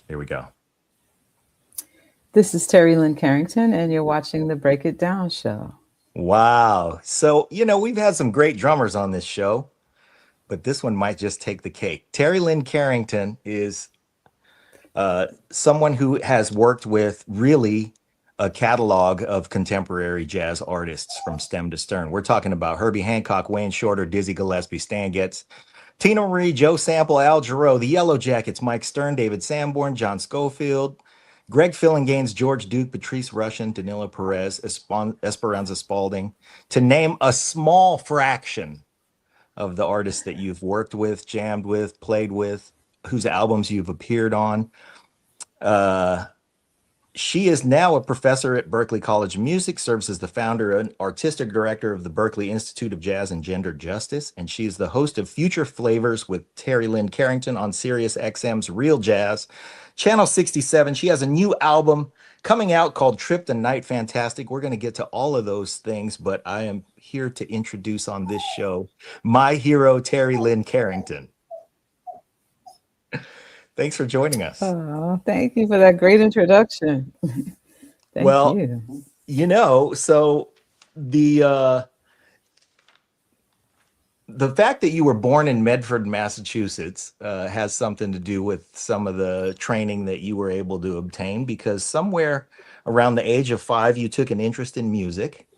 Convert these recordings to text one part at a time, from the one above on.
Here we go. This is Terri Lyne Carrington, and you're watching the Break It Down show. Wow. So, we've had some great drummers on this show, but this one might just take the cake. Terri Lyne Carrington is someone who has worked with really a catalog of contemporary jazz artists from stem to stern. We're talking about Herbie Hancock, Wayne Shorter, Dizzy Gillespie, Stan Getz, Tina Marie, Joe Sample, Al Jarreau, the Yellow Jackets, Mike Stern, David Sanborn, John Scofield, Greg Fillinganes, George Duke, Patrice Rushen, Danilo Perez, Esperanza Spalding, to name a small fraction of the artists that you've worked with, jammed with, played with, whose albums you've appeared on. Uh, she is now a professor at Berklee College of Music, serves as the founder and artistic director of the Berklee Institute of Jazz and Gender Justice, and she's the host of Future Flavors with Terri Lyne Carrington on Sirius XM's Real Jazz, Channel 67. She has a new album coming out called Trip to Night Fantastic. We're going to get to all of those things, but I am here to introduce on this show my hero, Terri Lyne Carrington. Thanks for joining us. Oh, thank you for that great introduction. Thank Well, you. so the fact that you were born in Medford, Massachusetts, has something to do with some of the training that you were able to obtain, because somewhere around the age of 5, you took an interest in music,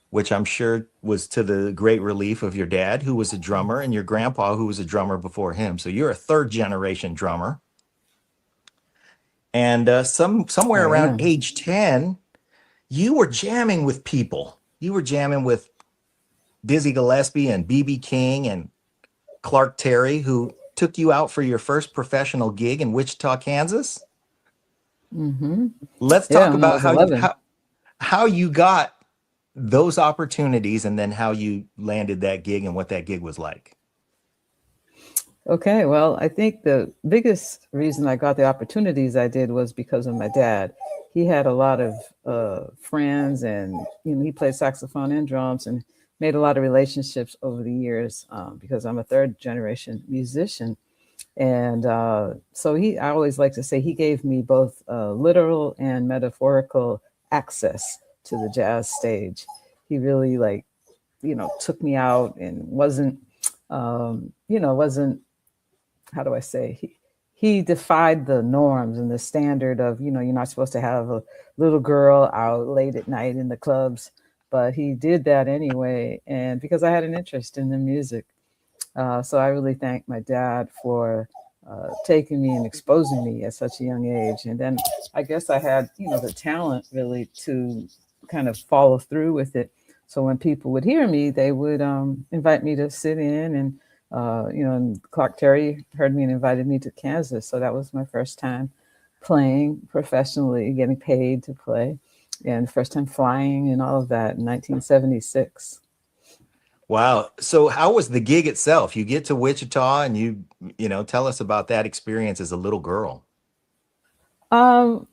which I'm sure was to the great relief of your dad, who was a drummer, and your grandpa, who was a drummer before him. So you're a third generation drummer. And somewhere I around am. age 10, you were jamming with people. You were jamming with Dizzy Gillespie and B.B. King and Clark Terry, who took you out for your first professional gig in Wichita, Kansas. Mm-hmm. Let's Yeah, talk when I about was 11. how you got those opportunities, and then how you landed that gig and what that gig was like. Okay, well, I think the biggest reason I got the opportunities I did was because of my dad. He had a lot of friends, and he played saxophone and drums, and made a lot of relationships over the years, because I'm a third generation musician. And so I always like to say he gave me both literal and metaphorical access to the jazz stage. He really took me out and wasn't, how do I say, he defied the norms and the standard of, you're not supposed to have a little girl out late at night in the clubs, but he did that anyway. And because I had an interest in the music. So I really thank my dad for taking me and exposing me at such a young age. And then I guess I had, the talent really to kind of follow through with it. So when people would hear me, they would invite me to sit in, and and Clark Terry heard me and invited me to Kansas. So that was my first time playing professionally, getting paid to play, and first time flying and all of that in 1976. Wow. So how was the gig itself? You get to Wichita, and tell us about that experience as a little girl. Um,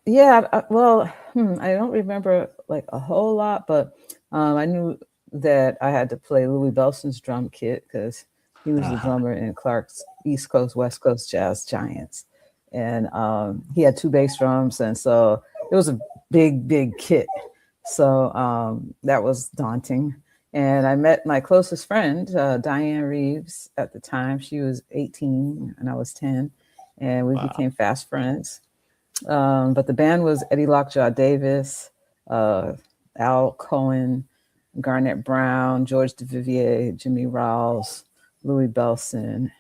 yeah, well, I don't remember like a whole lot, but I knew that I had to play Louis Bellson's drum kit because he was the Uh-huh. drummer in Clark's East Coast, West Coast Jazz Giants. And he had two bass drums. And so it was a big, big kit. So that was daunting. And I met my closest friend, Diane Reeves, at the time. She was 18 and I was 10. And we Wow. became fast friends. But the band was Eddie Lockjaw Davis, uh, Al Cohen, Garnett Brown, George DeVivier, Jimmy Rouse, Louis Belson,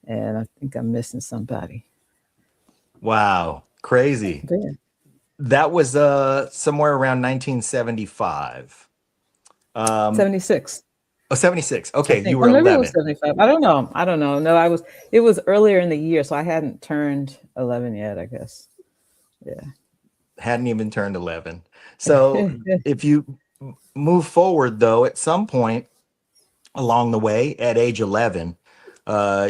and I think I'm missing somebody. Wow. Crazy. But yeah, That was somewhere around 1975. Um 76, oh, 76. I Okay, you think. Or were maybe it was 11. 75. I don't know. I don't know. No, it was earlier in the year, so I hadn't turned 11 yet, I guess. Yeah. Hadn't even turned 11. So if you move forward, though, at some point along the way at age 11,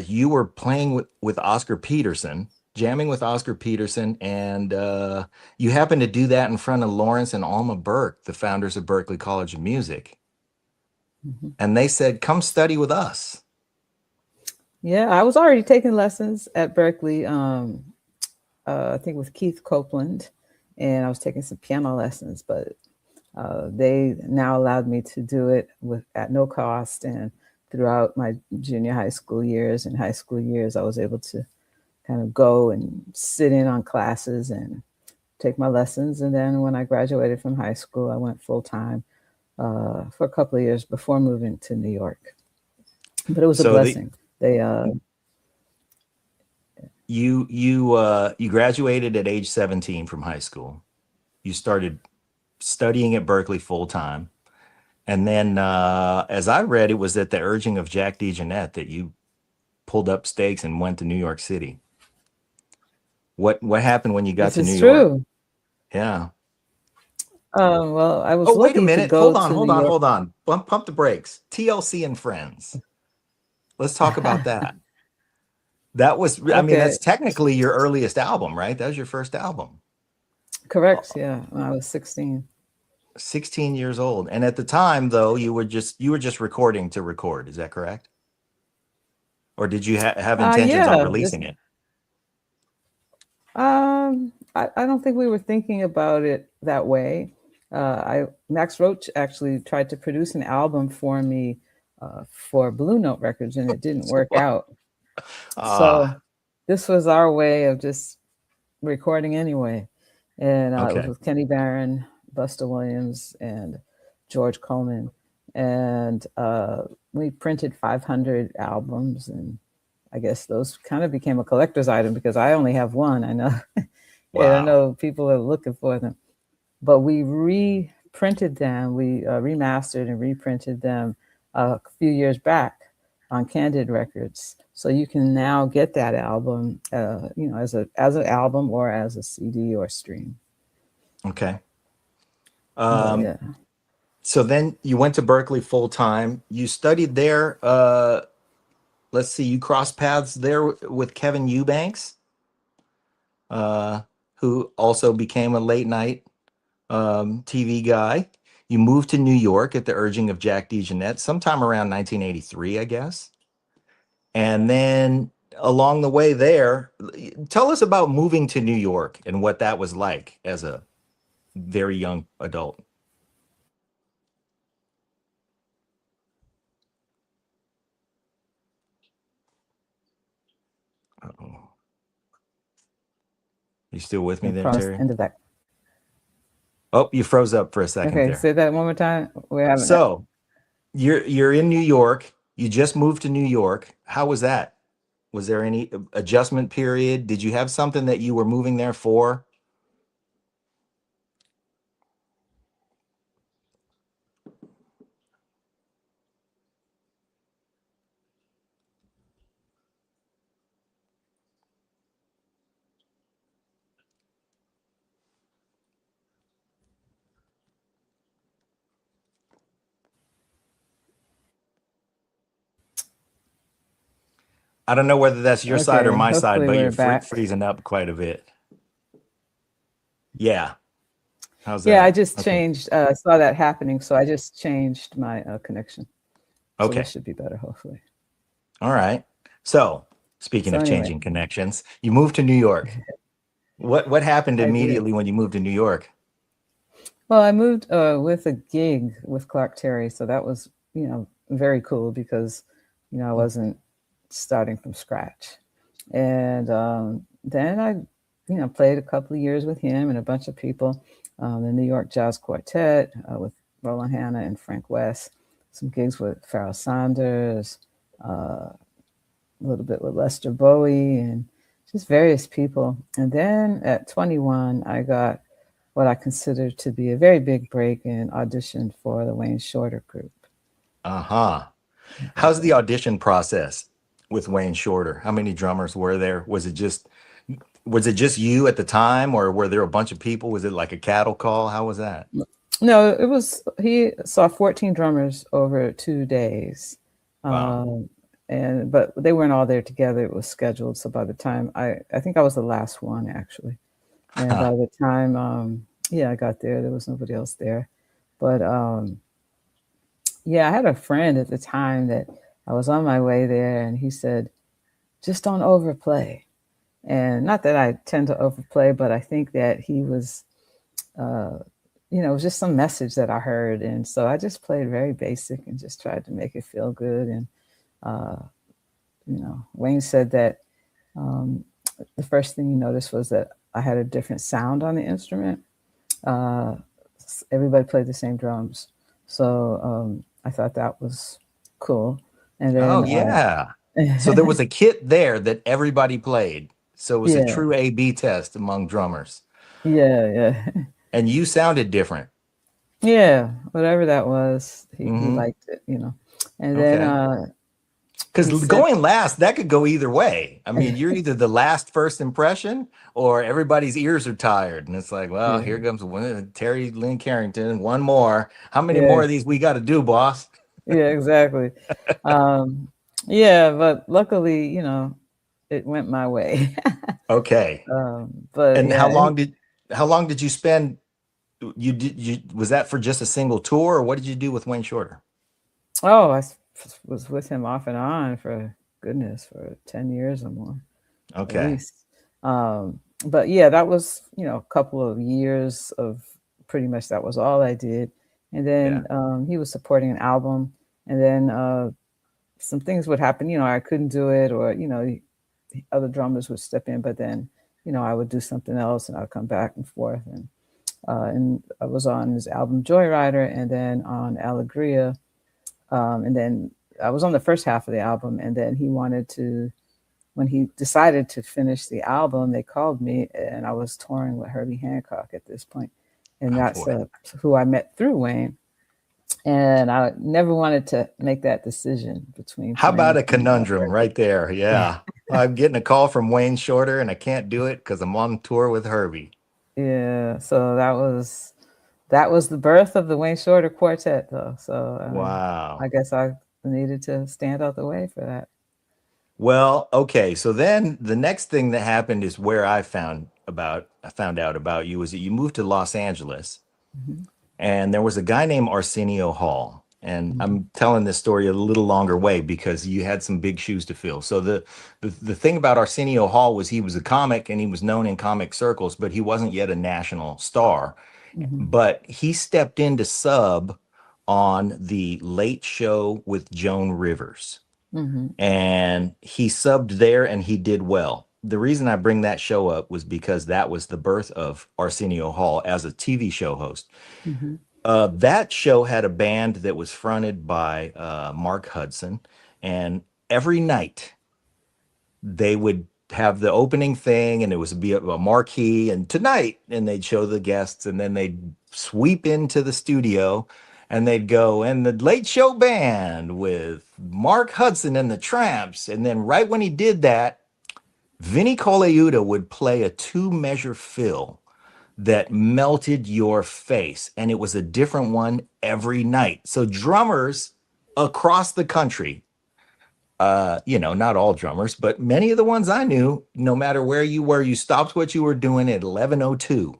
you were playing with Oscar Peterson, jamming with Oscar Peterson, and you happened to do that in front of Lawrence and Alma Burke, the founders of Berklee College of Music. Mhm. And they said, come study with us. Yeah, I was already taking lessons at Berkeley. I think with Keith Copeland, and I was taking some piano lessons, but they now allowed me to do it at no cost. And throughout my junior high school years and high school years, I was able to kind of go and sit in on classes and take my lessons. And then when I graduated from high school, I went full time for a couple of years before moving to New York. But it was a So blessing. They you graduated at age 17 from high school. You started studying at Berklee full time. And then, as I read, it was at the urging of Jack DeJohnette that you pulled up stakes and went to New York City. What happened when you got this to New is York? true. Yeah. Well, I was Oh, wait a lucky to minute. go to New York. Hold on. Pump the brakes. TLC and Friends. Let's talk about that. That was, I mean, Okay, that's technically your earliest album, right? That was your first album. correct. Yeah, when I was 16. 16 years old. And at the time, though, you were just recording to record. Is that correct? Or did you have intentions on Yeah, releasing it? I don't think we were thinking about it that way. Max Roach actually tried to produce an album for me for Blue Note Records, and it didn't work out. Ah, So this was our way of just recording anyway. And it was okay. with Kenny Barron, Busta Williams, and George Coleman. And we printed 500 albums, and I guess those kind of became a collector's item because I only have one. I know, and I Wow. know people are looking for them. But we reprinted them. We remastered and reprinted them a few years back on Candid Records. So you can now get that album, as an album or as a CD or stream. Okay. But Um, yeah, so then you went to Berklee full time. You studied there. Let's see, you crossed paths there with Kevin Eubanks, uh, who also became a late night TV guy. You moved to New York at the urging of Jack DeJohnette sometime around 1983, I guess. And then along the way there, tell us about moving to New York and what that was like as a very young adult. Uh-oh. You still with me the there, promise Terry? end of that. Oh, you froze up for a second Okay, there. say that one more time. We're having that. So you're in New York. You just moved to New York. How was that? Was there any adjustment period? Did you have something that you were moving there for? I don't know whether that's your side or Okay, my side, hopefully but we're you're back. freezing up quite a bit. Yeah. How's Yeah, I that? just Okay. changed. Saw that happening, so I just changed my connection. So this Okay. should be better, hopefully. All right. So speaking So of anyway, changing connections, you moved to New York. What happened I did. immediately when you moved to New York? Well, I moved with a gig with Clark Terry, so that was, very cool because, I wasn't starting from scratch. And then I, played a couple of years with him and a bunch of people, the New York Jazz Quartet with Roland Hanna and Frank West, some gigs with Pharoah Sanders, a little bit with Lester Bowie, and just various people. And then at 21, I got what I consider to be a very big break and auditioned for the Wayne Shorter group. Uh-huh. How's the audition process with Wayne Shorter? How many drummers were there? Was it just you at the time, or were there a bunch of people? Was it like a cattle call? How was that? No, he saw 14 drummers over 2 days. Wow. Um, but they weren't all there together. It was scheduled. So by the time I think I was the last one actually. And by the time, yeah, I got there was nobody else there. But yeah, I had a friend at the time that I was on my way there, and he said, just don't overplay. And not that I tend to overplay, but I think that he was, uh, it was just some message that I heard. And so I just played very basic and just tried to make it feel good. And, uh, Wayne said that um, the first thing he noticed was that I had a different sound on the instrument. Uh, Everybody played the same drums. So I thought that was cool. And Oh, then, yeah. So there was a kit there that everybody played. So it was a yeah, true A/B test among drummers. yeah. And you sounded different. Yeah, whatever that was, he Hmm. liked it, And then Okay. Because he said, going last, that could go either way. I mean, you're either the last first impression or everybody's ears are tired. And it's like, well, yeah, here comes Terry Lyne Carrington. One more. How many yeah, more of these we got to do, boss? yeah, exactly. Um, yeah, but luckily, it went my way. Okay. But And yeah, how long did you spend? You was that for just a single tour, or what did you do with Wayne Shorter? was with him off and on for goodness for 10 years or more, at Okay. least. But yeah, that was, a couple of years of pretty much that was all I did. And Yeah. then he was supporting an album, and then some things would happen, I couldn't do it, or, other drummers would step in, but then, I would do something else and I'd come back and forth. And I was on his album Joyrider and then on Alegria. And then I was on the first half of the album, and then when he decided to finish the album, they called me, and I was touring with Herbie Hancock at this point. And Oh that's boy. who I met through Wayne. And I never wanted to make that decision between How playing about with a him or conundrum Herbie. right there? Yeah. I'm getting a call from Wayne Shorter and I can't do it because I'm on tour with Herbie. Yeah, so that was the birth of the Wayne Shorter Quartet, though. So I Wow. guess I needed to stand out the way for that. Well, okay. So then the next thing that happened is where I found out about you was that you moved to Los Angeles Hmm. and there was a guy named Arsenio Hall. And Hmm. I'm telling this story a little longer way because you had some big shoes to fill. So the thing about Arsenio Hall was he was a comic and he was known in comic circles, but he wasn't yet a national star. Hmm. But he stepped in to sub on the Late Show with Joan Rivers, Hmm. and he subbed there and he did well. The reason I bring that show up was because that was the birth of Arsenio Hall as a TV show host. Hmm. That show had a band that was fronted by Mark Hudson, and every night they would have the opening thing, and it was be a marquee, and tonight, and they'd show the guests, and then they'd sweep into the studio, and they'd go, and the Late Show Band with Mark Hudson and the Tramps, and then right when he did that, Vinny Colaiuta would play a two-measure fill that melted your face, and it was a different one every night. So drummers across the country, not all drummers, but many of the ones I knew, no matter where you were, you stopped what you were doing at 11:02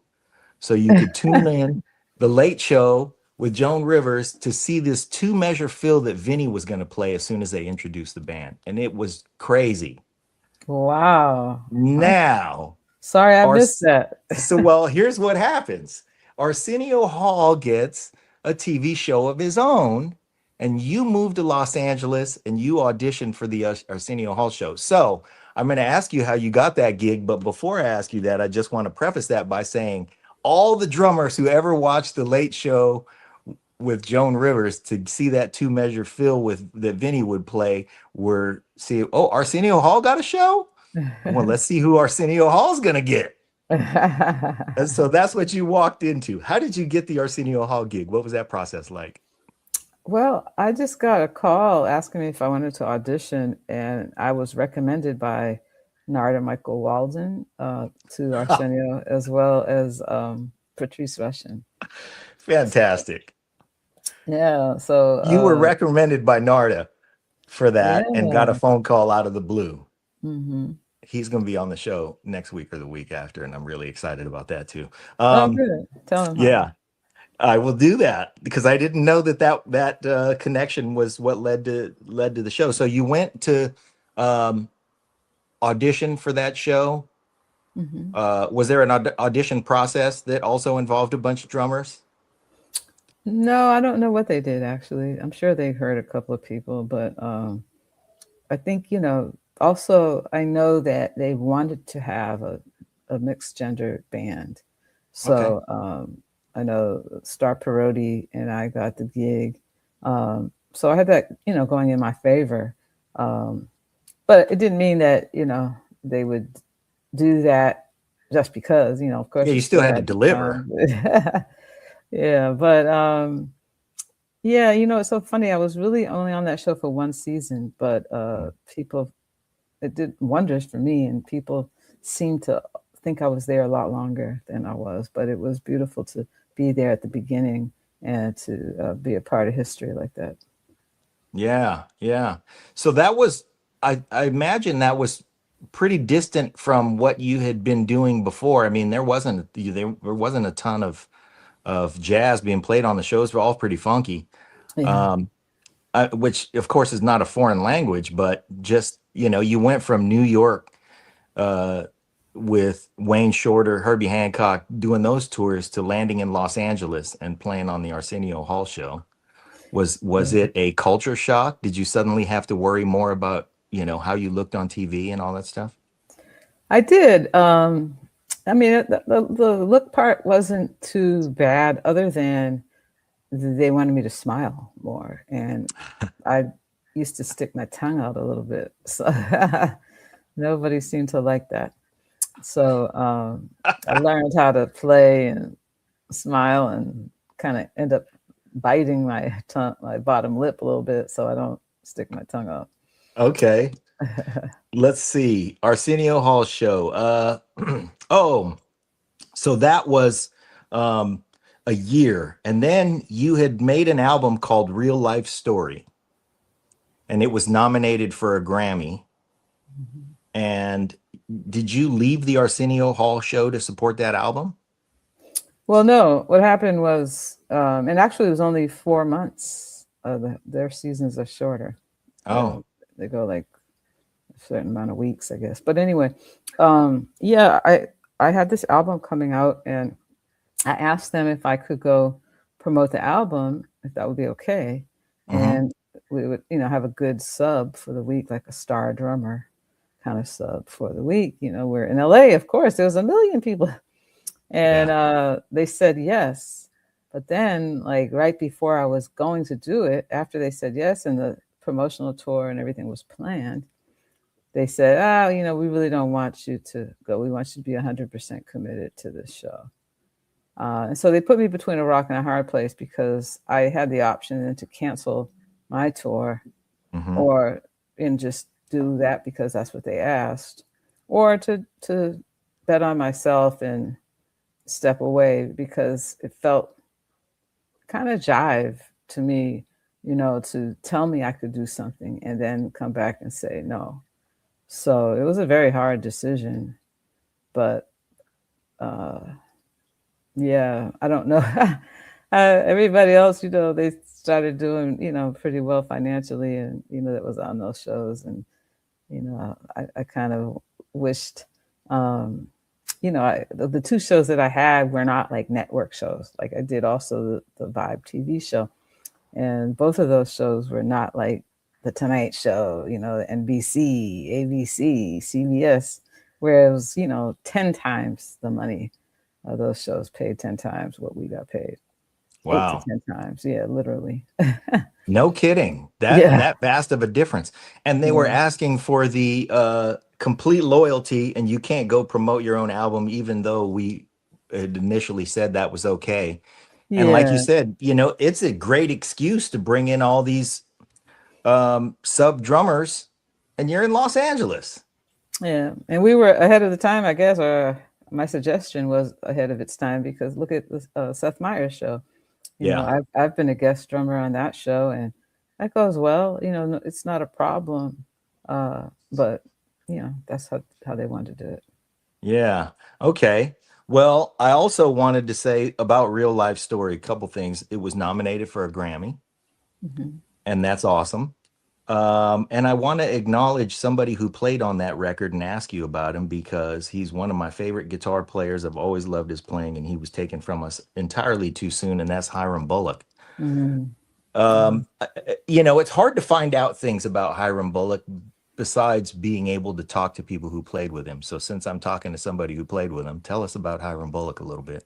so you could tune in the Late Show with Joan Rivers to see this two-measure fill that Vinny was going to play as soon as they introduced the band, and it was crazy. Wow. I'm Now, sorry I our missed that. So, well, here's what happens. Arsenio Hall gets a TV show of his own, and you move to Los Angeles and you audition for the Arsenio Hall show. So, I'm going to ask you how you got that gig. But before I ask you that, I just want to preface that by saying all the drummers who ever watched The Late Show with Joan Rivers to see that two-measure fill with that Vinny would play were see, oh, Arsenio Hall got a show? Well, let's see who Arsenio Hall's going to get. And so that's what you walked into. How did you get the Arsenio Hall gig? What was that process like? Well, I just got a call asking me if I wanted to audition, and I was recommended by Narda Michael Walden to Arsenio, as well as Patrice Rushen. Fantastic. Yeah, so You were recommended by Narda for that and got a yeah. phone call out of the blue. Hmm. He's going to be on the show next week or the week after, and I'm really excited about that too. Oh, good. Tell him hi. Yeah, I will do that because I didn't know that connection was what led to the show. So you went to audition for that show. Hmm. Was there an audition process that also involved a bunch of drummers? No, I don't know what they did actually. I'm sure they heard a couple of people, but I think, also I know that they wanted to have a mixed gender band. Okay. So I know Star Parodi and I got the gig. So I had that, going in my favor. Um, but it didn't mean that, they would do that just because, of Yeah, course you you still still had to had to deliver. come. Yeah, but yeah, it's so funny. I was really only on that show for one season, but people it did wonders for me, and people seemed to think I was there a lot longer than I was. But it was beautiful to be there at the beginning and to be a part of history like that. Yeah, yeah. So that was, I imagine that was pretty distant from what you had been doing before. I mean, there wasn't a ton of jazz being played on the shows. They're all pretty funky. Yeah. Um, which of course is not a foreign language, but just, you went from New York uh, with Wayne Shorter, Herbie Hancock doing those tours to landing in Los Angeles and playing on the Arsenio Hall show. Was Yeah. it a culture shock? Did you suddenly have to worry more about, how you looked on TV and all that stuff? I did. I mean, the look part wasn't too bad, other than they wanted me to smile more, and I used to stick my tongue out a little bit, so nobody seemed to like that. So I learned how to play and smile and kind of end up biting my tongue, my bottom lip a little bit, so I don't stick my tongue out. Okay. Let's see. Arsenio Hall show. Oh, so that was um a year. And then you had made an album called Real Life Story, and it was nominated for a Grammy. Mhm. And did you leave the Arsenio Hall show to support that album? Well, no, what happened was, and actually it was only 4 months. Their seasons are shorter. Uh, Oh, they go like a certain amount of weeks, I guess. But anyway, yeah, I had this album coming out, and I asked them if I could go promote the album, if that would be okay, hmm, and we would, have a good sub for the week, like a star drummer kind of sub for the week. We're in LA, of course. There was a million people, and yeah. they said yes. But then, like right before I was going to do it, after they said yes, and the promotional tour and everything was planned, they said, "Oh, we really don't want you to go. We want you to be 100% committed to this show." And so they put me between a rock and a hard place, because I had the option then to cancel my tour, Hmm. or and just do that because that's what they asked, or to bet on myself and step away, because it felt kind of jive to me, to tell me I could do something and then come back and say no. So it was a very hard decision, but uh, yeah, I don't know. Everybody else, they started doing, pretty well financially, and that was on those shows, and I kind of wished, um, the two shows that I had were not like network shows. Like I did also the Vibe TV show, and both of those shows were not like the Tonight Show, NBC, ABC, CBS, where it was 10 times the money. Those shows paid 10 times what we got paid, eight to Wow. 10 times. Yeah, literally. No kidding. That Yeah, that vast of a difference. And they were yeah, asking for the complete loyalty, and you can't go promote your own album, even though we had initially said that was okay. And like you yeah, said, it's a great excuse to bring in all these sub drummers, and you're in Los Angeles. yeah. And we were ahead of the time, I guess, or my suggestion was ahead of its time, because look at the Seth Meyers show. Yeah. I've been a guest drummer on that show, and that goes well. It's not a problem. But that's how they wanted to do it. Yeah. Okay. Well, I also wanted to say about Real Life Story a couple things. It was nominated for a Grammy, Hmm. and that's awesome. And I want to acknowledge somebody who played on that record and ask you about him because he's one of my favorite guitar players. I've always loved his playing, and he was taken from us entirely too soon, and that's Hiram Bullock. Mhm. It's hard to find out things about Hiram Bullock besides being able to talk to people who played with him. So since I'm talking to somebody who played with him, tell us about Hiram Bullock a little bit.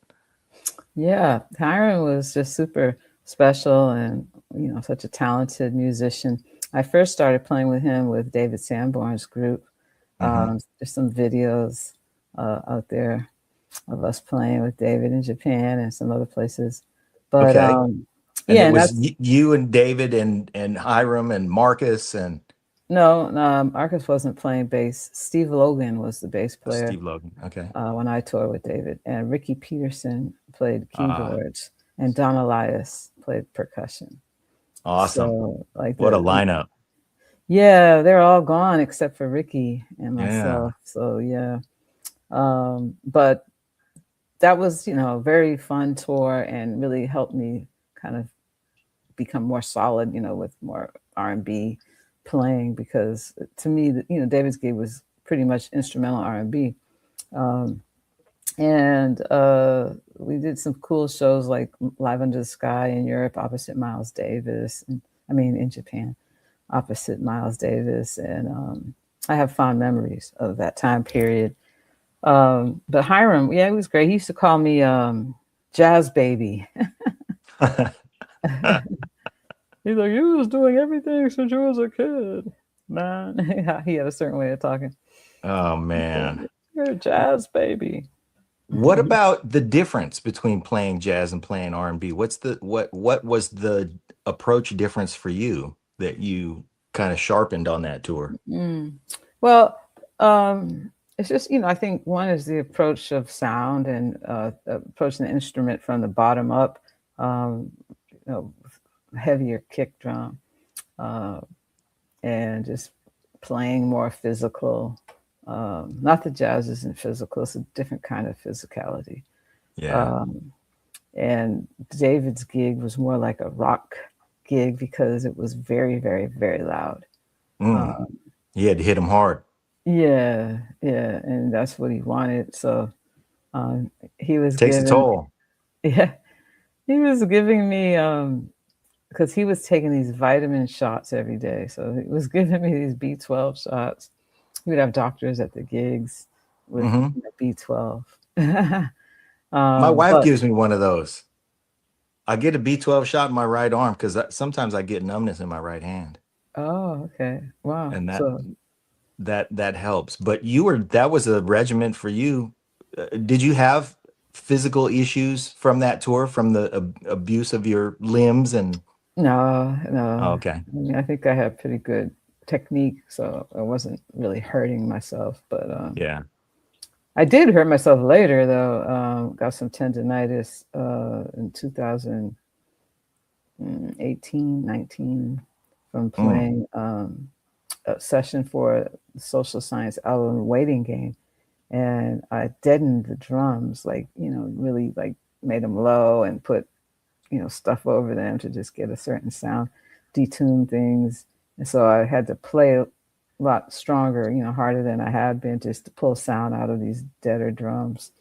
Yeah, Hiram was just super special and, such a talented musician. I first started playing with him with David Sanborn's group. Mhm. There's some videos out there of us playing with David in Japan and some other places. But Okay. And yeah, it and was that's you and David and Hiram and Marcus and no, Marcus wasn't playing bass. Steve Logan was the bass player Steve Logan. Okay. when I toured with David, and Ricky Peterson played Ah, keyboards, and Don Elias played percussion. awesome. So like What a lineup. yeah, they're all gone except for Ricky and Yeah. myself. So yeah, but that was a very fun tour and really helped me kind of become more solid, with more R&B playing because to me, David's gig was pretty much instrumental R&B. Um, and we did some cool shows like Live Under the Sky in Europe opposite Miles Davis, and I mean in Japan opposite Miles Davis, and I have fond memories of that time period. But Hiram, yeah, it was great. He used to call me Jazz Baby. He's like, you was doing everything since you was a kid, man. He had a certain way of talking. Oh man. You're a jazz baby. What about the difference between playing jazz and playing R&B? What was the approach difference for you that you kind of sharpened on that tour? Mm. Well, it's just, I think one is the approach of sound and approaching the instrument from the bottom up, heavier kick drum, uh, and just playing more physical. Not that jazz isn't physical, it's a different kind of physicality. Yeah. Um, and David's gig was more like a rock gig because it was very, very, very loud. Mm. Um, You had to hit him hard. yeah, yeah, and that's what he wanted. So um, he was Takes a giving, toll. yeah, he was giving me because he was taking these vitamin shots every day. So he was giving me these B12 shots. We would have doctors at the gigs with Hmm. B12. My wife But gives me one of those. I get a B12 shot in my right arm because sometimes I get numbness in my right hand, oh, okay, wow. and that So that helps. But that was a regimen for you. Did you have physical issues from that tour, from the abuse of your limbs and? no, Oh, no. okay. I mean, I think I had pretty good technique, so I wasn't really hurting myself. But Yeah. I did hurt myself later, though. Got some tendonitis in 2018, 19 from Mm. playing a session for the social science album waiting game. And I deadened the drums, like, really like made them low and put, stuff over them to just get a certain sound, detune things. And so I had to play a lot stronger, harder than I had been just to pull sound out of these deader drums.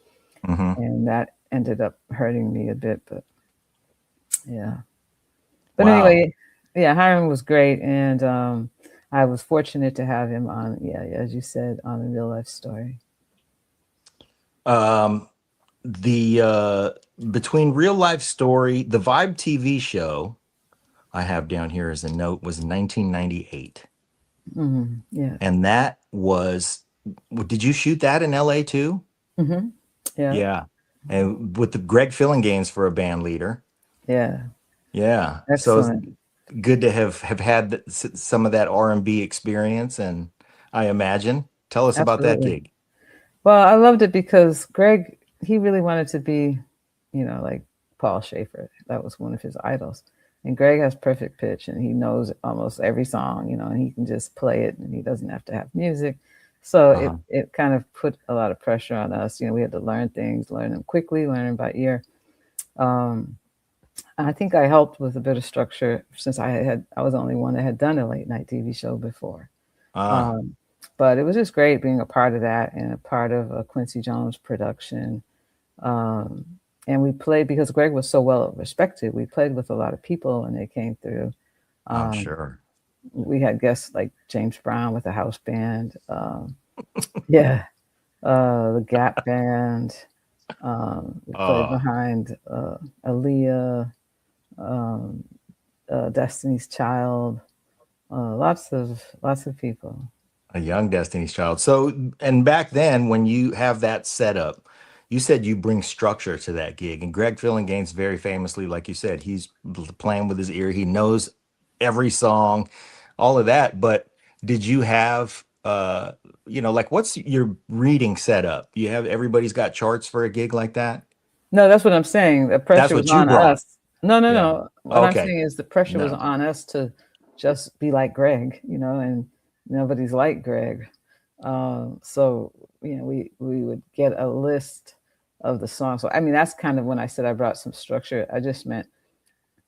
Hmm. And that ended up hurting me a bit, but yeah. But Wow. anyway, yeah, Hiram was great. And I was fortunate to have him on, yeah, as you said, on a real life story. Um, the between real life story, the Vibe TV show I have down here as a note was 1998, Yeah. and that was. Did you shoot that in LA too? hmm Yeah. Yeah, and with the Greg Games for a band leader. Yeah. Yeah, so it's Excellent. good to have had some of that R&B experience, and I imagine. Tell us about that Absolutely. gig. Well, I loved it because Greg, he really wanted to be, like Paul Schaefer. That was one of his idols. And Greg has perfect pitch and he knows almost every song, and he can just play it and he doesn't have to have music. So Uh-huh. it kind of put a lot of pressure on us. We had to learn things, learn them quickly, learn them by ear. Um, I think I helped with a bit of structure since I was the only one that had done a late night TV show before. Ah, Um, but it was just great being a part of that and a part of a Quincy Jones production. Um, and we played because Greg was so well respected. We played with a lot of people and they came through. I'm Um, sure. we had guests like James Brown with a house band. Yeah, the Gap Band. We played Oh, behind Aaliyah, um, Destiny's Child, lots of people. a young Destiny's Child. So, and back then, when you have that setup, you said you bring structure to that gig. And Greg Fillingane's very famously, like you said, he's playing with his ear. He knows every song, all of that. But did you have, like what's your reading setup? You have everybody's got charts for a gig like that? No, that's what I'm saying. The That's pressure was what you on brought. us. No, no, Yeah. no. What I'm Okay. saying is the pressure was No. on us to just be like Greg, and nobody's like Greg. So we would get a list of the songs. So I mean, that's kind of when I said I brought some structure. I just meant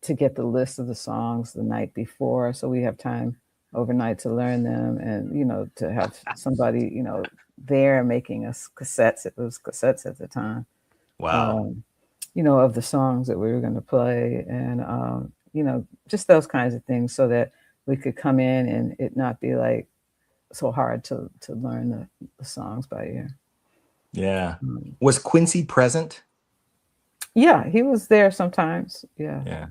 to get the list of the songs the night before, so we have time overnight to learn them, and to have somebody there making us cassettes. It was cassettes at the time. Wow. Um, of the songs that we were going to play, and just those kinds of things, so that we could come in and it not be like so hard to learn the songs by ear. Yeah. Um, Was Quincy present? yeah, he was there sometimes. Yeah, Yeah.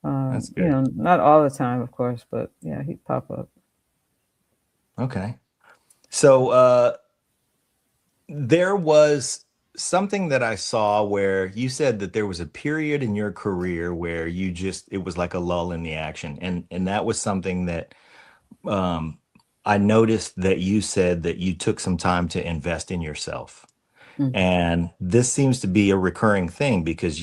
That's good. not all the time, of course, but yeah, he'd pop up. Okay. So there was something that I saw where you said that there was a period in your career where it was like a lull in the action. And that was something that um I noticed that you said that you took some time to invest in yourself. Mhm. And this seems to be a recurring thing because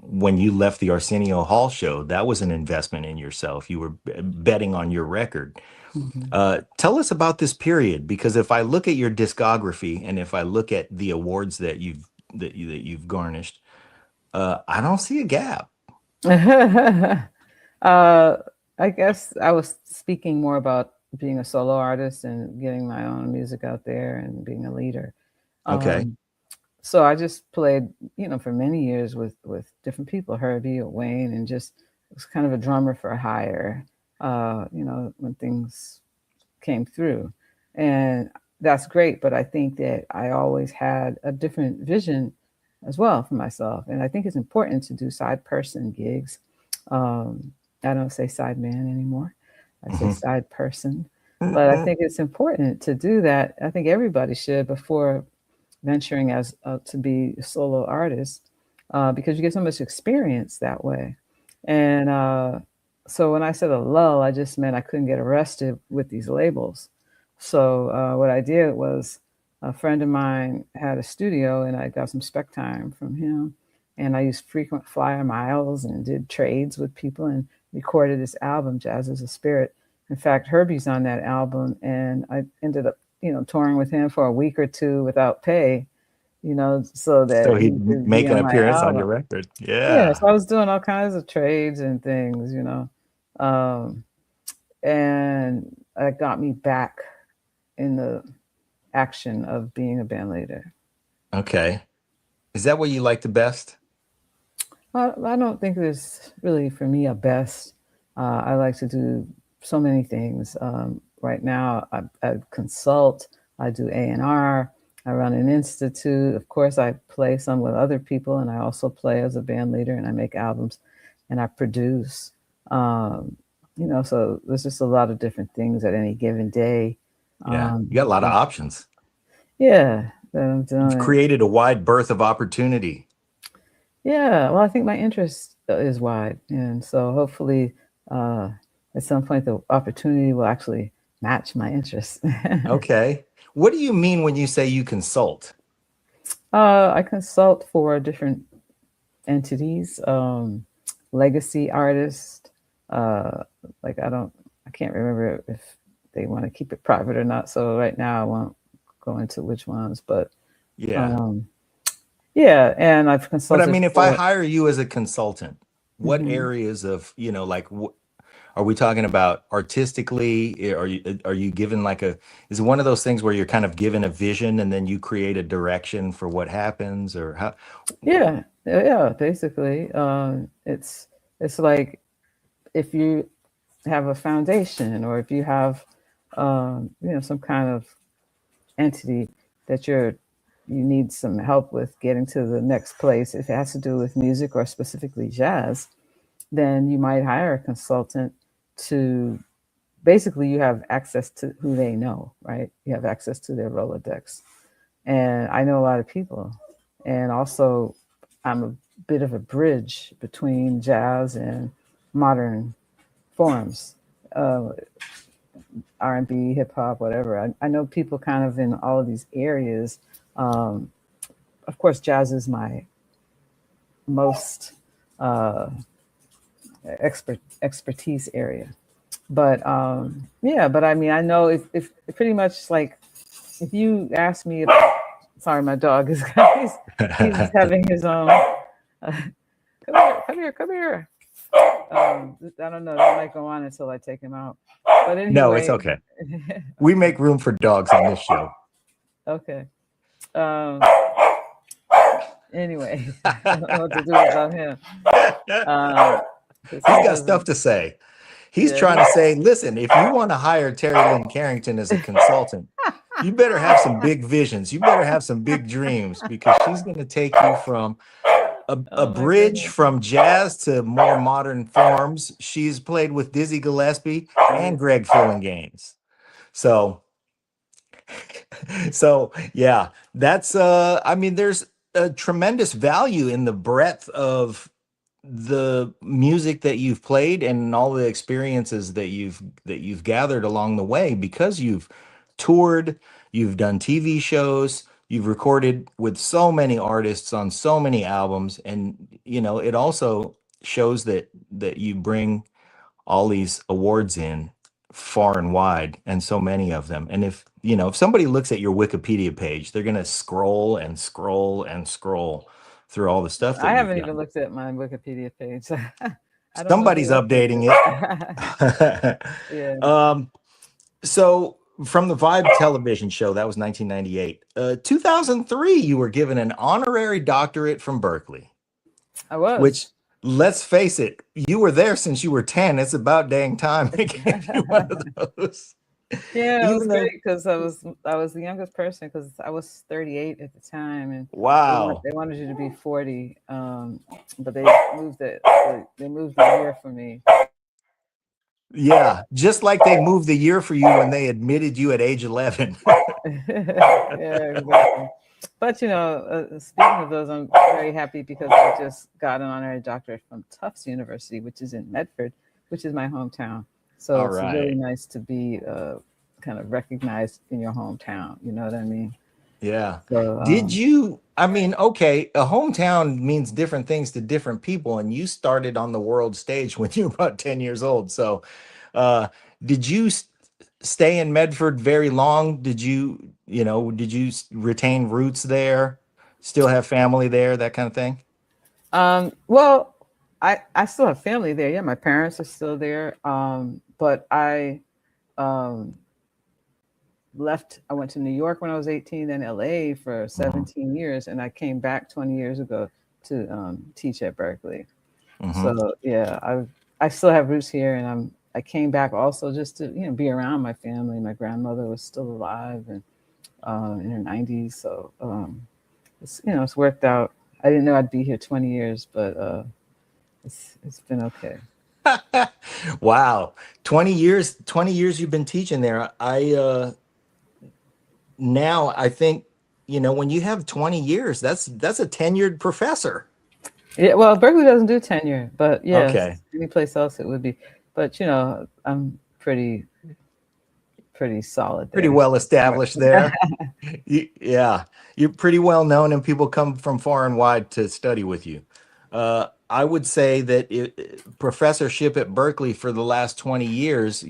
when you left the Arsenio Hall show, that was an investment in yourself. You were betting on your record. Mhm. Tell us about this period, because if I look at your discography and if I look at the awards that you've garnished, I don't see a gap. uh, I guess I was speaking more about being a solo artist and getting my own music out there and being a leader. Okay. Um, so I just played, for many years with different people, Herbie or Wayne, and just was kind of a drummer for hire. When things came through, and that's great. But I think that I always had a different vision as well for myself, and I think it's important to do side person gigs. Um, I don't say side man anymore. I say Mhm. side person. But I think it's important to do that. I think everybody should before venturing as to be a solo artist, because you get so much experience that way. And so when I said a lull, I just meant I couldn't get arrested with these labels. So what I did was, a friend of mine had a studio and I got some spec time from him. And I used frequent flyer miles and did trades with people and recorded this album, Jazz is a Spirit. In fact, Herbie's on that album, and I ended up, touring with him for a week or two without pay, so So that he he'd could be make an on my appearance on your album. record. Yeah, Yeah. so I was doing all kinds of trades and things. Um, and that got me back in the action of being a band leader. Okay. Is that what you like the best? I don't think there's really for me a best. I like to do so many things. Right now, I consult. I do A&R. I run an institute. Of course, I play some with other people, and I also play as a band leader. And I make albums, and I produce. Um, so there's just a lot of different things at any given day. Yeah. You got a lot of Yeah, options. yeah, that I'm You've doing. created a wide berth of opportunity. Yeah, well, I think my interest is wide, and so hopefully, uh, at some point, the opportunity will actually match my interests. Okay. What do you mean when you say you consult? I consult for different entities, legacy artists. Uh, like I can't remember if they want to keep it private or not. So right now, I won't go into which ones, but Yeah. um, Yeah, and I've But I consulted mean, if I for. hire you as a consultant, what Mhm. areas of, like, are we talking about artistically? Are you given like is it one of those things where you're kind of given a vision and then you create a direction for what happens, or how? Yeah, yeah, basically, it's like if you have a foundation, or if you have, some kind of entity that you need some help with getting to the next place. If it has to do with music or specifically jazz, then you might hire a consultant to basically, you have access to who they know, right? You have access to their Rolodex. And I know a lot of people. And also, I'm a bit of a bridge between jazz and modern forms, uh, R&B, hip hop, whatever. I know people kind of in all of these areas. Um, of course, jazz is my most uh, expertise area. But yeah, but I mean, I know if pretty much like if you ask me about, sorry, my dog is he's having his own. Come here, come here, come here. I don't know. That might go on until I take him out. But No, it's anyway, okay. We make room for dogs on this show. okay. Um, anyway, I don't know what to do about him. He's 'Cause he got stuff doesn't. to say. He's Yeah, trying to say, listen, if you want to hire Terri Lyne Carrington as a consultant, you better have some big visions. You better have some big dreams, because she's going to take you from a oh my bridge goodness. from jazz to more modern forms. She's played with Dizzy Gillespie and Greg Gaines. So, so yeah, that's I mean, there's a tremendous value in the breadth of the music that you've played and all the experiences that you've gathered along the way, because you've toured, you've done TV shows, you've recorded with so many artists on so many albums, and it also shows that you bring all these awards in far and wide, and so many of them. And if somebody looks at your Wikipedia page, they're going to scroll and scroll and scroll through all the stuff that I you've haven't even done. looked at my Wikipedia page. I don't know Somebody's who updates updating it. it. Yeah, So from the Vibe television show, that was 1998. 2003, you were given an honorary doctorate from Berklee, I which, was. let's face it, you were there since you were 10. It's about dang time they gave you one of those. Yeah, it was Even great though, because I was the youngest person because I was 38 at the time, and wow. they wanted you to be 40, but they moved the year for me. Yeah, just like they moved the year for you when they admitted you at age 11. Yeah, exactly. But speaking of those, I'm very happy because I just got an honorary doctorate from Tufts University, which is in Medford, which is my hometown. So All it's really right. nice to be kind of recognized in your hometown. You know what I mean? Yeah. So I mean, okay, a hometown means different things to different people, and you started on the world stage when you were about 10 years old. So, uh, did you stay in Medford very long? Did you retain roots there? Still have family there, that kind of thing? well, I still have family there. Yeah, my parents are still there. But I um, left. I went to New York when I was 18, then LA for Hmm. 17 years, and I came back 20 years ago to teach at Berkeley. Hmm. So yeah, I still have roots here, and I came back also just to be around my family. My grandmother was still alive and in her 90s, so it's worked out. I didn't know I'd be here 20 years, but it's been okay. Wow. 20 years you've been teaching there. Now I think, when you have 20 years, that's a tenured professor. Yeah, well, Berkeley doesn't do tenure, but Okay. yes, any place else it would be. But I'm pretty solid Pretty there. well Right. established there. Yeah, you're pretty well known, and people come from far and wide to study with you. I would say that professorship at Berkeley for the last 20 years,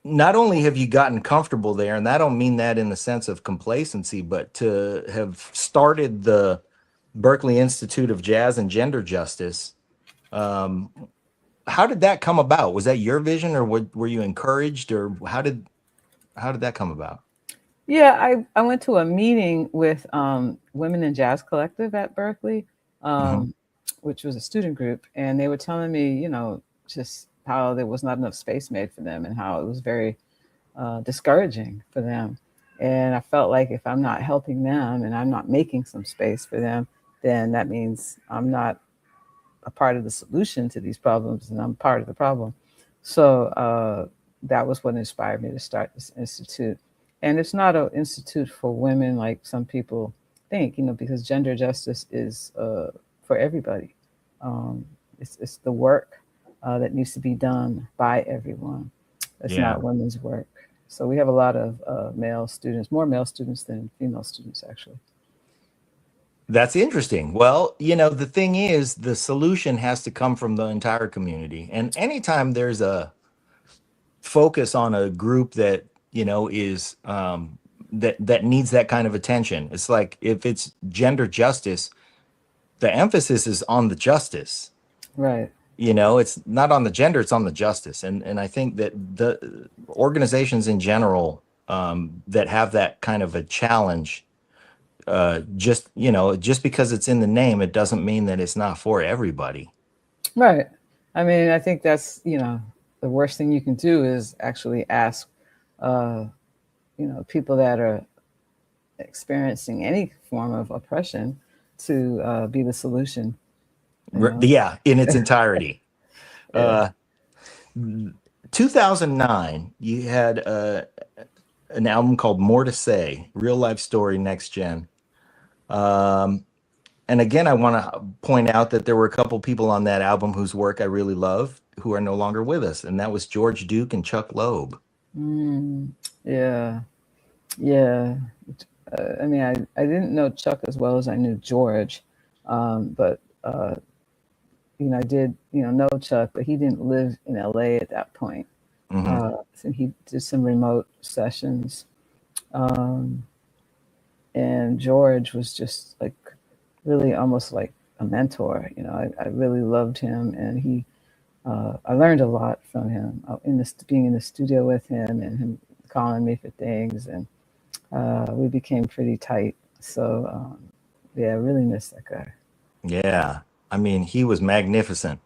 not only have you gotten comfortable there, and I don't mean that in the sense of complacency, but to have started the Berklee Institute of Jazz and Gender Justice. Um, how did that come about? Was that your vision, or were you encouraged, or how did that come about? Yeah, I went to a meeting with Women in Jazz Collective at Berklee, Hmm. um, which was a student group, and they were telling me, just how there was not enough space made for them and how it was very discouraging for them. And I felt like if I'm not helping them and I'm not making some space for them, then that means I'm not a part of the solution to these problems and I'm part of the problem. So that was what inspired me to start this institute. And it's not an institute for women like some people think, because gender justice is for everybody. Um, it's the work that needs to be done by everyone. It's Yeah. not women's work. So we have a lot of male students, more male students than female students, actually. That's interesting. Well, the thing is, the solution has to come from the entire community. And anytime there's a focus on a group that, is that needs that kind of attention, it's like if it's gender justice, the emphasis is on the justice. Right. It's not on the gender, it's on the justice. And I think that the organizations in general that have that kind of a challenge, just because it's in the name, it doesn't mean that it's not for everybody. Right. I mean, I think that's, the worst thing you can do is actually ask, uh, people that are experiencing any form of oppression to be the solution, you know? Yeah, in its entirety. Yeah. uh 2009, you had an album called More to Say, Real Life Story, Next Gen. um and again, I want to point out that there were a couple people on that album whose work I really love who are no longer with us, and that was George Duke and Chuck Loeb. Mm, yeah. Yeah. I mean, I didn't know Chuck as well as I knew George, but I did, know Chuck, but he didn't live in LA at that point. Hmm. So he did some remote sessions. Um, and George was just like really almost like a mentor. I really loved him, and I learned a lot from him in this being in the studio with him and him calling me for things, and we became pretty tight. So yeah, I really miss that guy. Yeah, I mean, he was magnificent,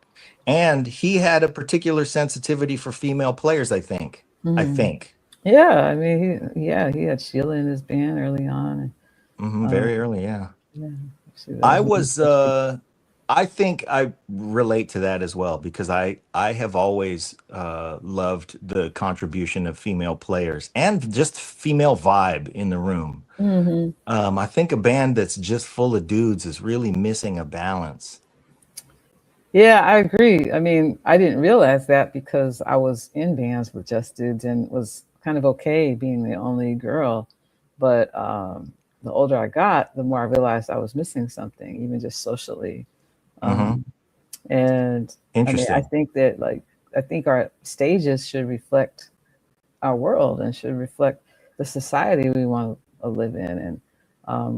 and he had a particular sensitivity for female players, I think. I Mhm. think. Yeah, I mean, he had Sheila in his band early on, and Very early, yeah. yeah, she I was really was special. I think I relate to that as well, because I have always loved the contribution of female players and just female vibe in the room. Hmm. I think a band that's just full of dudes is really missing a balance. Yeah, I agree. I mean, I didn't realize that because I was in bands with just dudes and was kind of okay being the only girl. But the older I got, the more I realized I was missing something, even just socially. Hmm. Um, and I mean, I Interesting. think that I think our stages should reflect our world and should reflect the society we want to live in. And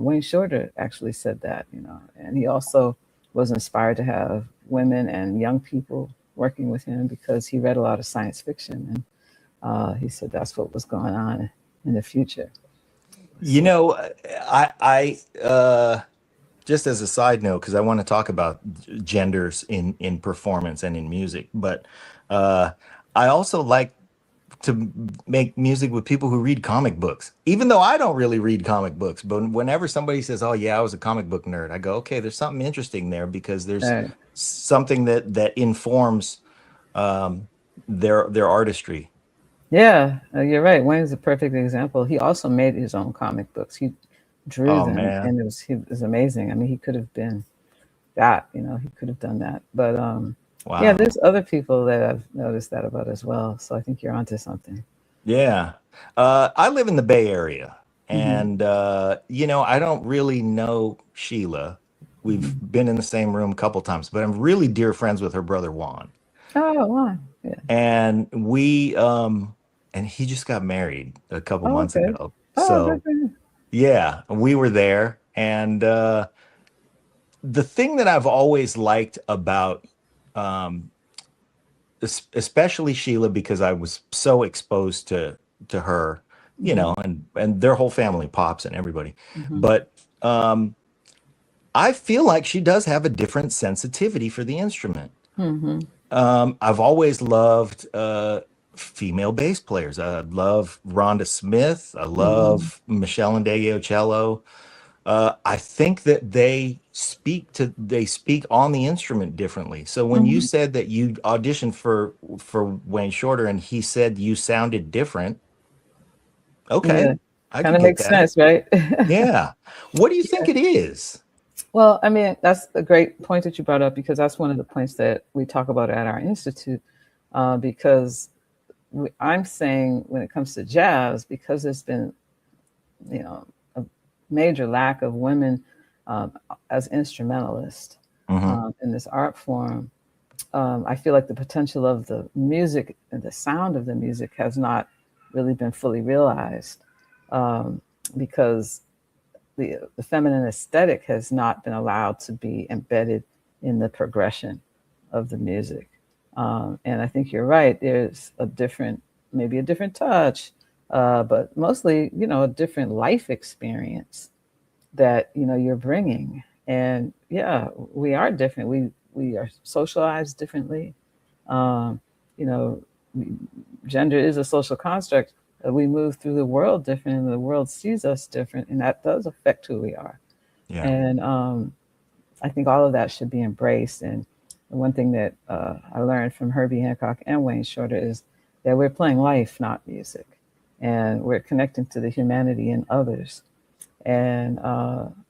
Wayne Shorter actually said that, and he also was inspired to have women and young people working with him because he read a lot of science fiction, and he said that's what was going on in the future. You So know, I just as a side note, because I want to talk about genders in performance and in music, but uh, I also like to make music with people who read comic books, even though I don't really read comic books. But whenever somebody says, "Oh yeah, I was a comic book nerd," I go, "Okay, there's something interesting there, because there's uh, something that informs um, their artistry." yeah, you're right. Wayne's a perfect example. He also made his own comic books. He drew Oh them, man, and it was amazing. I mean, he could have been that, he could have done that. But yeah, wow, there's other people that I've noticed that about as well. So I think you're onto something. yeah. I live in the Bay Area, Hmm. and I don't really know Sheila. We've Hmm. been in the same room a couple times, but I'm really dear friends with her brother Juan. Oh, wow. Yeah. And we and he just got married a couple Oh, months okay. ago. Oh, good So for you. yeah, we were there, and the thing that I've always liked about um, especially Sheila, because I was so exposed to her, you Hmm. know, and their whole family, pops and everybody. Hmm. But I feel like she does have a different sensitivity for the instrument. Hmm. I've always loved female bass players. I love Rhonda Smith. I Hmm. love Michelle and cello. I think that they speak on the instrument differently. So when you Hmm. said that you auditioned for Wayne Shorter and he said you sounded different, Yeah, okay, I kind could of get makes that. sense, right? Yeah. What do you think it is? Well, I mean, that's a great point that you brought up because that's one of the points that we talk about at our institute. Because I'm saying when it comes to jazz, because there's been, you know, a major lack of women um, as instrumentalists Hmm. in this art form. I feel like the potential of the music and the sound of the music has not really been fully realized um, because the feminine aesthetic has not been allowed to be embedded in the progression of the music. And I think you're right. There's a different, maybe a different touch, but mostly, a different life experience that you're bringing. And yeah, we are different. We are socialized differently. Um, you know, Gender is a social construct. We move through the world different, and the world sees us different, and that does affect who we are. Yeah. And I think all of that should be embraced. And the one thing that I learned from Herbie Hancock and Wayne Shorter is that we're playing life, not music, and we're connecting to the humanity in others. And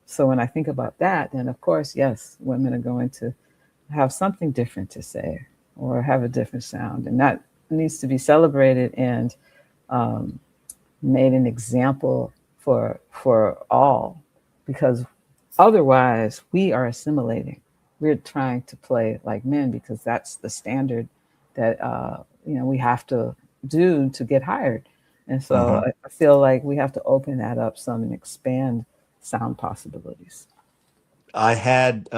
so when I think about that, then of course, yes, women are going to have something different to say or have a different sound, and that needs to be celebrated and um, made an example for all, because otherwise we are assimilating. We're trying to play like men because that's the standard that we have to do to get hired. And so Hmm. I feel like we have to open that up some and expand sound possibilities. I had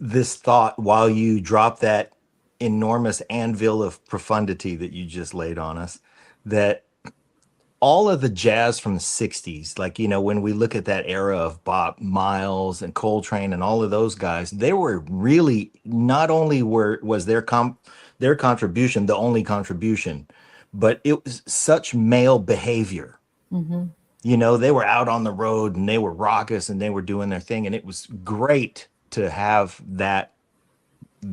this thought while you dropped that enormous anvil of profundity that you just laid on us, that all of the jazz from the 60s, like, when we look at that era of Bob Miles and Coltrane and all of those guys, they were really, not only was their contribution the only contribution, but it was such male behavior. Hmm. They were out on the road and they were raucous and they were doing their thing, and it was great to have that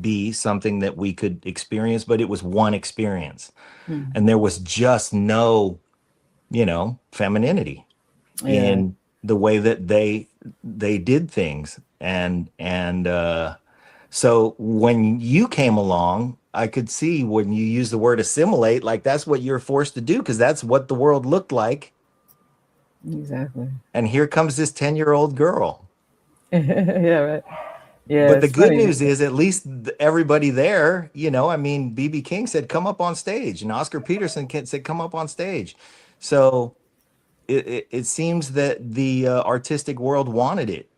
be something that we could experience, but it was one experience, Hmm. and there was just no femininity Yeah. in the way that they did things. And so when you came along, I could see when you use the word assimilate, like that's what you're forced to do, because that's what the world looked like. Exactly. And here comes this 10-year-old girl. Yeah. Right. Yeah. But the It's good funny news because. is at least everybody there, I mean, BB King said come up on stage, and Oscar Peterson said come up on stage. So it seems that the artistic world wanted it.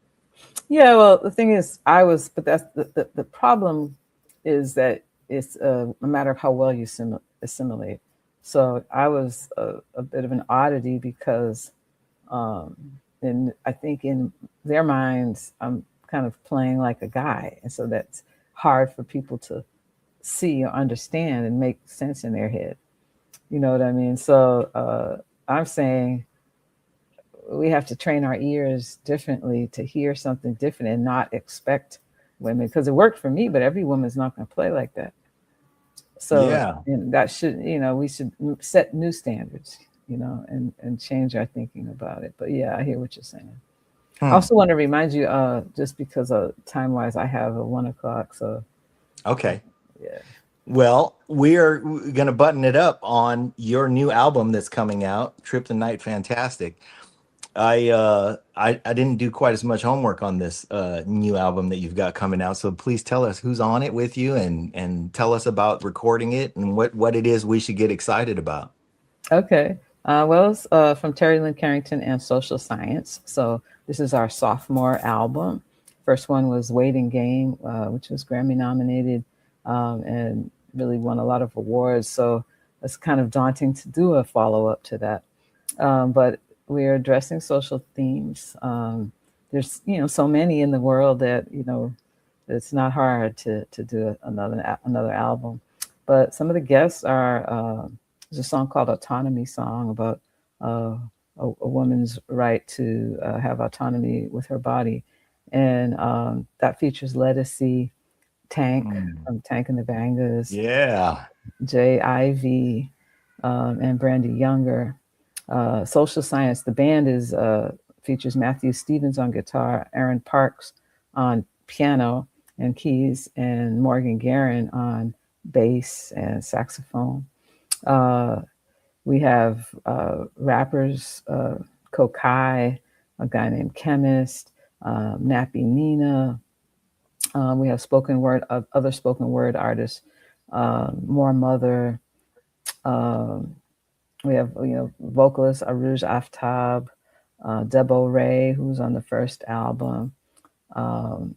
Yeah, well, the thing is, but that's the problem is that it's a matter of how well you assimilate. So I was a bit of an oddity because, and I think in their minds, I'm kind of playing like a guy. And so that's hard for people to see or understand and make sense in their head. You know what I mean? So I'm saying, we have to train our ears differently to hear something different and not expect women, because it worked for me, but every woman's not going to play like that. So, Yeah. and that should, we should set new standards, and change our thinking about it. But yeah, I hear what you're saying. I Hmm. also want to remind you, just because time wise, I have a 1 o'clock. So Okay. yeah. Well, we are going to button it up on your new album that's coming out, Trip the Night Fantastic. I didn't do quite as much homework on this new album that you've got coming out. So please tell us who's on it with you, and tell us about recording it and what it is we should get excited about. Okay. Well, it's from Terri Lyne Carrington and Social Science. So this is our sophomore album. First one was Waiting Game, which was Grammy nominated and really won a lot of awards. So it's kind of daunting to do a follow up to that. But we're addressing social themes. There's so many in the world that it's not hard to do another album. But some of the guests are. There's a song called Autonomy Song about a woman's right to have autonomy with her body. And that features Lettucey, Tank from Tank and the Bangas, Yeah. Jay Ivy, and Brandy Younger. Social Science, the band features Matthew Stevens on guitar, Aaron Parks on piano and keys, and Morgan Guerin on bass and saxophone. We have rappers, Kokai, a guy named Chemist, Nappy Nina. We have other spoken word artists, More Mother. We have vocalist Aruj Aftab, Debo Ray, who's on the first album. I'm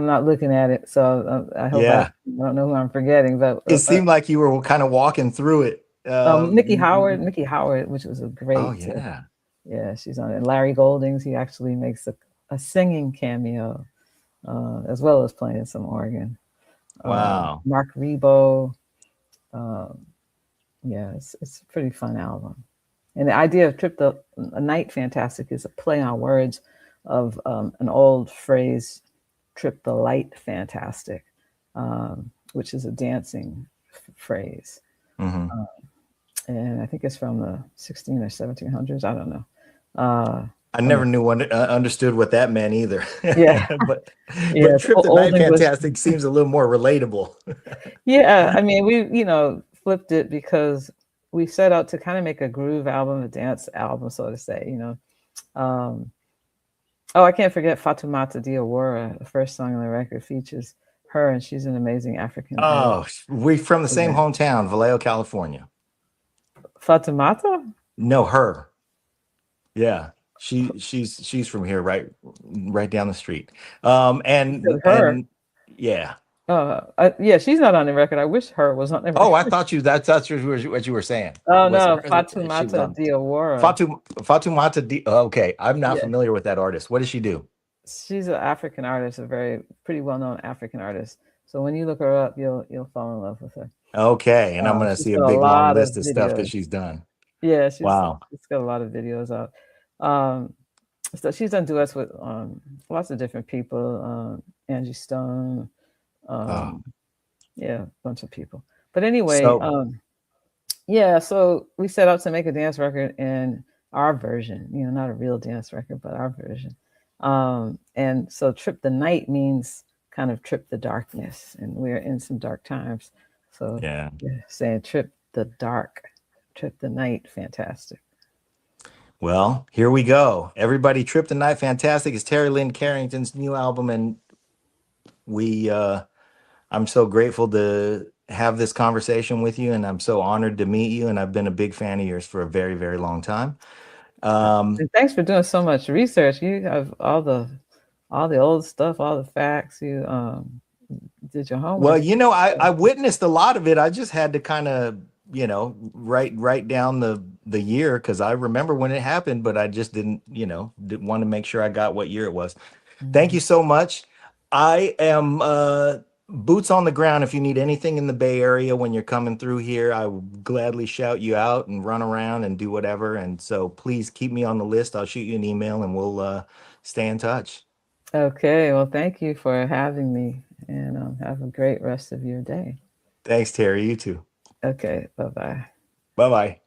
not looking at it, so I hope I don't know who I'm forgetting. But it seemed like you were kind of walking through it. Mickey Howard, which was a great. Oh yeah. Yeah, she's on it. Larry Goldings, he actually makes a singing cameo, as well as playing some organ. Wow. Mark Rebo. It's a pretty fun album. And the idea of Trip the Night Fantastic is a play on words of an old phrase, Trip the Light Fantastic, which is a dancing phrase. Mm-hmm. And I think it's from the 16 or 1700s. I don't know. I never understood what that meant either. Yeah. but Trip the Night Fantastic seems a little more relatable. Yeah. I mean, we, flipped it because we set out to kind of make a groove album, a dance album, so to say, I can't forget Fatoumata Diawara. The first song on the record features her, and she's an amazing African. Oh, we from the same hometown, Vallejo, California. Fatoumata? No, her. Yeah, she's from here, right down the street. And yeah. She's not on the record. I wish her was on the record. Oh, I thought that's what you were saying. Oh no, Fatoumata Diawara. Fatoumata okay, I'm not familiar with that artist. What does she do? She's an African artist, pretty well-known African artist. So when you look her up, you'll fall in love with her. Okay, and I'm going to see a big long list of stuff that she's done. Yeah, she's got a lot of videos out. So she's done duets with lots of different people. Angie Stone. A bunch of people. But anyway, so we set out to make a dance record in our version, not a real dance record, but our version. And so Trip the Night means kind of trip the darkness, and we're in some dark times. So saying trip the dark, Trip the Night Fantastic. Well, here we go. Everybody, Trip the Night Fantastic is Terri Lyne Carrington's new album, and I'm so grateful to have this conversation with you, and I'm so honored to meet you, and I've been a big fan of yours for a very, very long time. And thanks for doing so much research. You have all the old stuff, all the facts. You did your homework. Well, I witnessed a lot of it. I just had to kind of, write down the year, because I remember when it happened, but I just didn't want to make sure I got what year it was. Mm-hmm. Thank you so much. I am boots on the ground. If you need anything in the Bay Area when you're coming through here, I will gladly shout you out and run around and do whatever. And so please keep me on the list. I'll shoot you an email and we'll stay in touch. Okay. Well, thank you for having me, and have a great rest of your day. Thanks, Terri. You too. Okay. Bye-bye. Bye-bye.